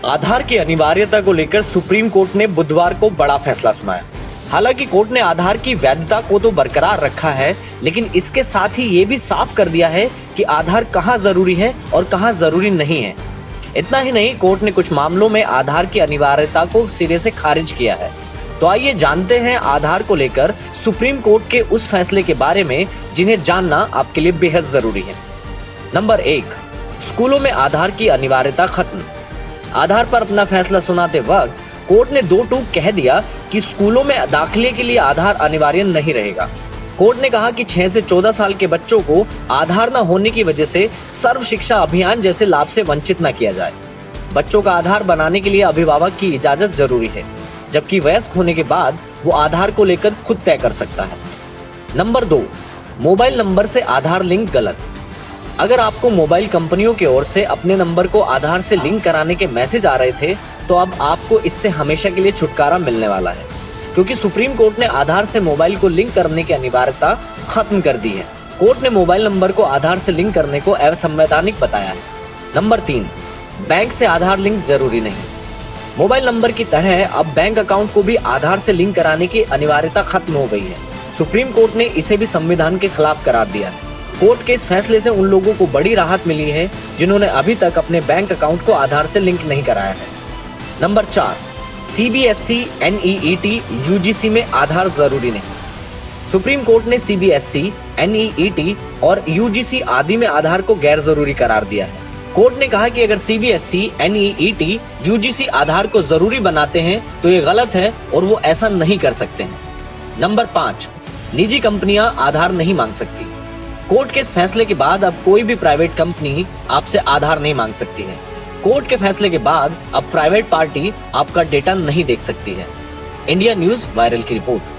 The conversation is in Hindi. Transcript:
आधार की अनिवार्यता को लेकर सुप्रीम कोर्ट ने बुधवार को बड़ा फैसला सुनाया। हालांकि कोर्ट ने आधार की वैधता को तो बरकरार रखा है, लेकिन इसके साथ ही ये भी साफ कर दिया है कि आधार कहां जरूरी है और कहां जरूरी नहीं है। इतना ही नहीं, कोर्ट ने कुछ मामलों में आधार की अनिवार्यता को सिरे से खारिज किया है। तो आइए जानते हैं आधार को लेकर सुप्रीम कोर्ट के उस फैसले के बारे में जिन्हें जानना आपके लिए बेहद जरूरी है। नंबर 1, स्कूलों में आधार की अनिवार्यता खत्म। आधार पर अपना फैसला सुनाते वक्त कोर्ट ने दो टूक कह दिया कि स्कूलों में दाखिले के लिए आधार अनिवार्य नहीं रहेगा। कोर्ट ने कहा कि 6 से 14 साल के बच्चों को आधार न होने की वजह से सर्व शिक्षा अभियान जैसे लाभ से वंचित न किया जाए। बच्चों का आधार बनाने के लिए अभिभावक की इजाजत जरूरी है, जबकि वयस्क होने के बाद वो आधार को लेकर खुद तय कर सकता है। नंबर 2, मोबाइल नंबर से आधार लिंक गलत। अगर आपको मोबाइल कंपनियों की ओर से अपने नंबर को आधार से लिंक कराने के मैसेज आ रहे थे, तो अब आपको इससे हमेशा के लिए छुटकारा मिलने वाला है, क्योंकि सुप्रीम कोर्ट ने आधार से मोबाइल को लिंक करने की अनिवार्यता खत्म कर दी है। कोर्ट ने मोबाइल नंबर को आधार से लिंक करने को अवैधानिक बताया है। नंबर 3, बैंक से आधार लिंक जरूरी नहीं। मोबाइल नंबर की तरह अब बैंक अकाउंट को भी आधार से लिंक कराने की अनिवार्यता खत्म हो गई है। सुप्रीम कोर्ट ने इसे भी संविधान के खिलाफ करार दिया है। कोर्ट के इस फैसले से उन लोगों को बड़ी राहत मिली है जिन्होंने अभी तक अपने बैंक अकाउंट को आधार से लिंक नहीं कराया है। नंबर 4, CBSE, NEET, UGC में आधार जरूरी नहीं। सुप्रीम कोर्ट ने CBSE, NEET और UGC आदि में आधार को गैर जरूरी करार दिया है। कोर्ट ने कहा कि अगर CBSE, NEET, UGC आधार को जरूरी बनाते हैं तो ये गलत है और वो ऐसा नहीं कर सकते हैं। नंबर 5, निजी कंपनियां आधार नहीं मांग सकती। कोर्ट के इस फैसले के बाद अब कोई भी प्राइवेट कंपनी आपसे आधार नहीं मांग सकती है। कोर्ट के फैसले के बाद अब प्राइवेट पार्टी आपका डेटा नहीं देख सकती है। इंडिया न्यूज वायरल की रिपोर्ट।